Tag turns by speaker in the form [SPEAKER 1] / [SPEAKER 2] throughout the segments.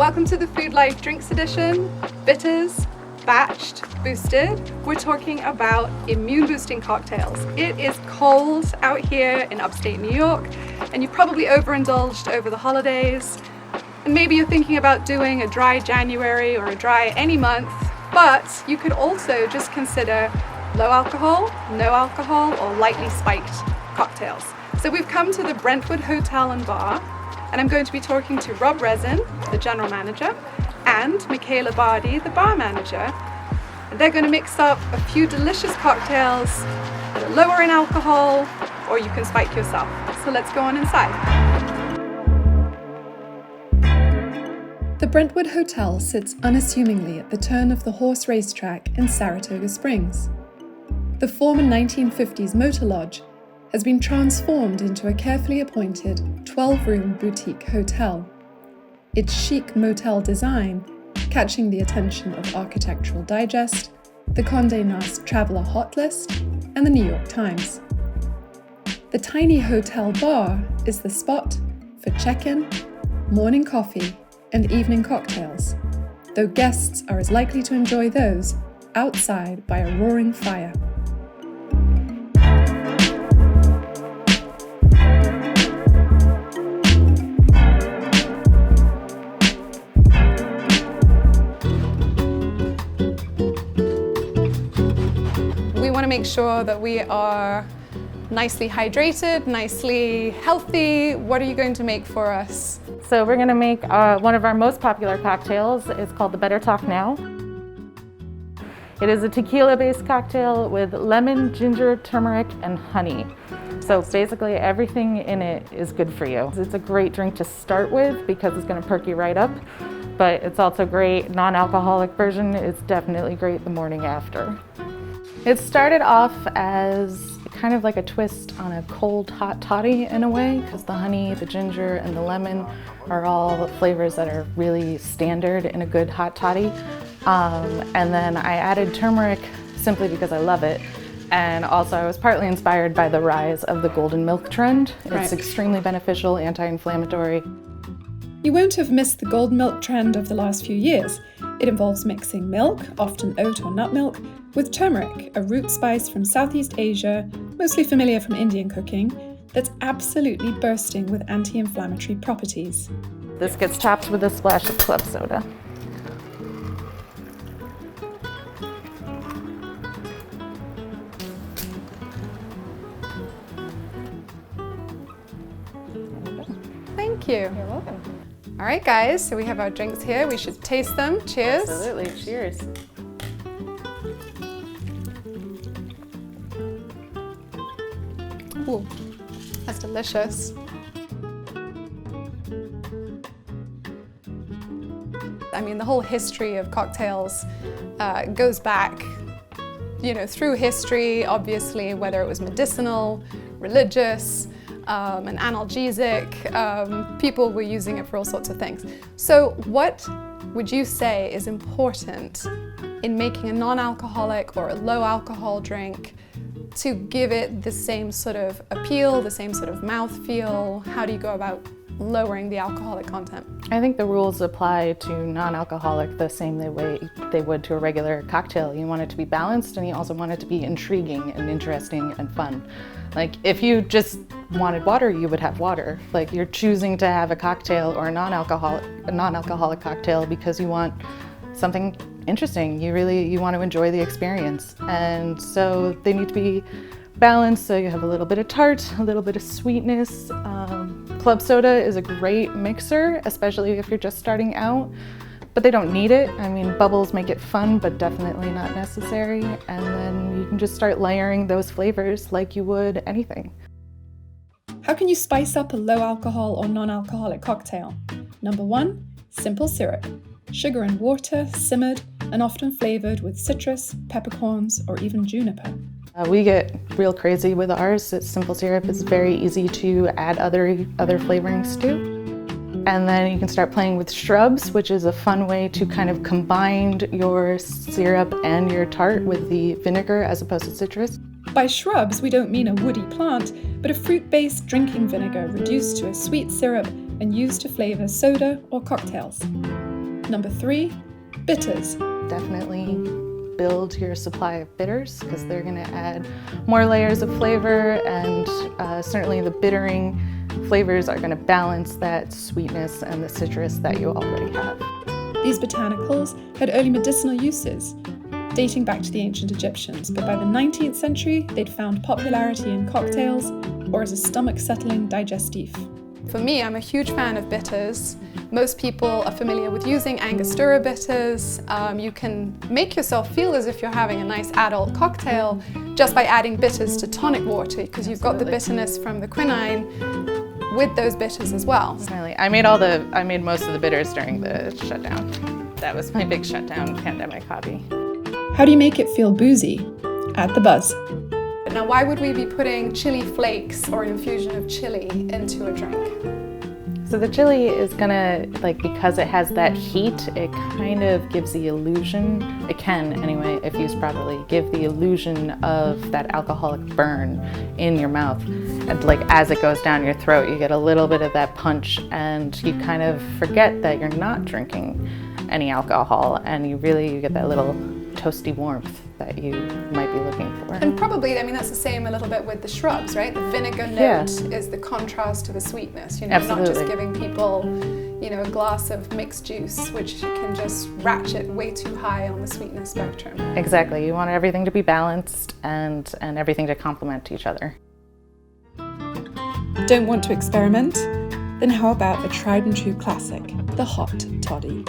[SPEAKER 1] Welcome to the Food Life Drinks Edition. Bitters, batched, boosted. We're talking about immune boosting cocktails. It is cold out here in upstate New York, and you've probably overindulged over the holidays. And maybe you're thinking about doing a dry January or a dry any month, but you could also just consider low alcohol, no alcohol, or lightly spiked cocktails. So we've come to the Brentwood Hotel and Bar, and I'm going to be talking to Rezin, the general manager, and Michaella Bardi, the bar manager. And they're going to mix up a few delicious cocktails that are lower in alcohol, or you can spike yourself. So let's go on inside. The Brentwood Hotel sits unassumingly at the turn of the horse racetrack in Saratoga Springs. The former 1950s motor lodge has been transformed into a carefully appointed 12-room boutique hotel. Its chic motel design catching the attention of Architectural Digest, the Condé Nast Traveler Hot List, and the New York Times. The tiny hotel bar is the spot for check-in, morning coffee, and evening cocktails, though guests are as likely to enjoy those outside by a roaring fire. We want to make sure that we are nicely hydrated, nicely healthy. What are you going to make for us?
[SPEAKER 2] So we're going to make one of our most popular cocktails. It's called the Better Talk Now. It is a tequila-based cocktail with lemon, ginger, turmeric, and honey. So basically everything in it is good for you. It's a great drink to start with because it's going to perk you right up, but it's also great. Non-alcoholic version is definitely great the morning after. It started off as kind of like a twist on a cold hot toddy in a way, because the honey, the ginger, and the lemon are all flavors that are really standard in a good hot toddy. And then I added turmeric simply because I love it. And also I was partly inspired by the rise of the golden milk trend. It's extremely beneficial, anti-inflammatory.
[SPEAKER 1] You won't have missed the golden milk trend of the last few years. It involves mixing milk, often oat or nut milk, with turmeric, a root spice from Southeast Asia, mostly familiar from Indian cooking, that's absolutely bursting with anti-inflammatory properties.
[SPEAKER 2] This gets topped with a splash of club soda.
[SPEAKER 1] Thank you.
[SPEAKER 2] You're welcome.
[SPEAKER 1] All right, guys, so we have our drinks here. We should taste them. Cheers.
[SPEAKER 2] Absolutely. Cheers.
[SPEAKER 1] Ooh, that's delicious. I mean, the whole history of cocktails goes back, through history, obviously, whether it was medicinal, religious, an analgesic, people were using it for all sorts of things. So what would you say is important in making a non-alcoholic or a low alcohol drink to give it the same sort of appeal, the same sort of mouthfeel? How do you go about lowering the alcoholic content?
[SPEAKER 2] I think the rules apply to non-alcoholic the same way they would to a regular cocktail. You want it to be balanced, and you also want it to be intriguing and interesting and fun. Like, if you just wanted water, you would have water. Like, you're choosing to have a cocktail or a non-alcoholic cocktail because you want something interesting. You want to enjoy the experience. And so they need to be balanced, so you have a little bit of tart, a little bit of sweetness. Club soda is a great mixer, especially if you're just starting out, but they don't need it. I mean, bubbles make it fun, but definitely not necessary. And then you can just start layering those flavors like you would anything.
[SPEAKER 1] How can you spice up a low alcohol or non-alcoholic cocktail? Number 1, simple syrup. Sugar and water, simmered, and often flavored with citrus, peppercorns, or even juniper.
[SPEAKER 2] We get real crazy with ours. Simple syrup is very easy to add other flavorings to. And then you can start playing with shrubs, which is a fun way to kind of combine your syrup and your tart with the vinegar as opposed to citrus.
[SPEAKER 1] By shrubs, we don't mean a woody plant, but a fruit-based drinking vinegar reduced to a sweet syrup and used to flavor soda or cocktails. Number 3, bitters.
[SPEAKER 2] Definitely build your supply of bitters because they're going to add more layers of flavor, and certainly the bittering flavors are going to balance that sweetness and the citrus that you already have.
[SPEAKER 1] These botanicals had early medicinal uses, dating back to the ancient Egyptians, but by the 19th century they'd found popularity in cocktails or as a stomach-settling digestif. For me, I'm a huge fan of bitters. Most people are familiar with using Angostura bitters. You can make yourself feel as if you're having a nice adult cocktail just by adding bitters to tonic water, because you've got the bitterness from the quinine with those bitters as well.
[SPEAKER 2] I made most of the bitters during the shutdown. That was my big shutdown pandemic hobby.
[SPEAKER 1] How do you make it feel boozy? Add the buzz. Now, why would we be putting chili flakes or an infusion of chili into a drink?
[SPEAKER 2] So the chili is gonna, because it has that heat, it kind of gives the illusion, it can anyway, if used properly, give the illusion of that alcoholic burn in your mouth. And as it goes down your throat, you get a little bit of that punch, and you kind of forget that you're not drinking any alcohol, and you get that little toasty warmth that you might be looking for.
[SPEAKER 1] And probably, that's the same a little bit with the shrubs, right? The vinegar note is the contrast to the sweetness.
[SPEAKER 2] Absolutely.
[SPEAKER 1] Not just giving people, a glass of mixed juice, which can just ratchet way too high on the sweetness spectrum.
[SPEAKER 2] Exactly. You want everything to be balanced and everything to complement each other.
[SPEAKER 1] Don't want to experiment? Then how about a tried and true classic, the hot toddy?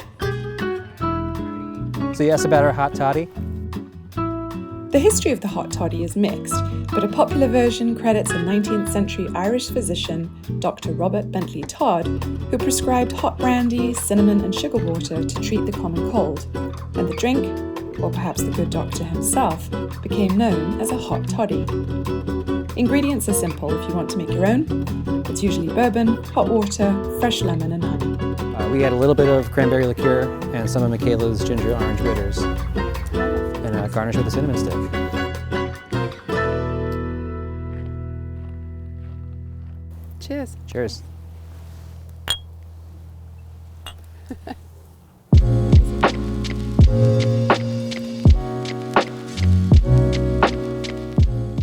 [SPEAKER 3] So you asked about our hot toddy?
[SPEAKER 1] The history of the hot toddy is mixed, but a popular version credits a 19th century Irish physician, Dr. Robert Bentley Todd, who prescribed hot brandy, cinnamon and sugar water to treat the common cold, and the drink, or perhaps the good doctor himself, became known as a hot toddy. Ingredients are simple if you want to make your own. It's usually bourbon, hot water, fresh lemon and honey.
[SPEAKER 3] We add a little bit of cranberry liqueur and some of Michaella's ginger orange bitters, and garnish with a cinnamon stick.
[SPEAKER 1] Cheers.
[SPEAKER 3] Cheers.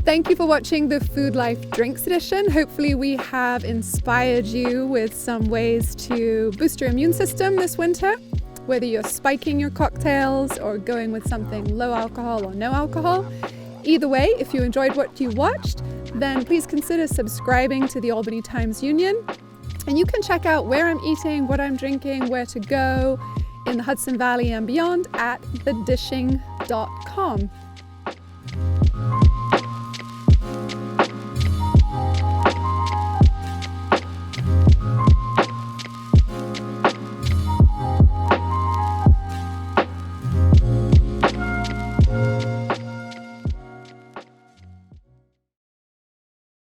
[SPEAKER 1] Thank you for watching the Food Life Drinks edition. Hopefully we have inspired you with some ways to boost your immune system this winter, whether you're spiking your cocktails or going with something low alcohol or no alcohol. Either way, if you enjoyed what you watched, then please consider subscribing to the Albany Times Union. And you can check out where I'm eating, what I'm drinking, where to go in the Hudson Valley and beyond at thedishing.com.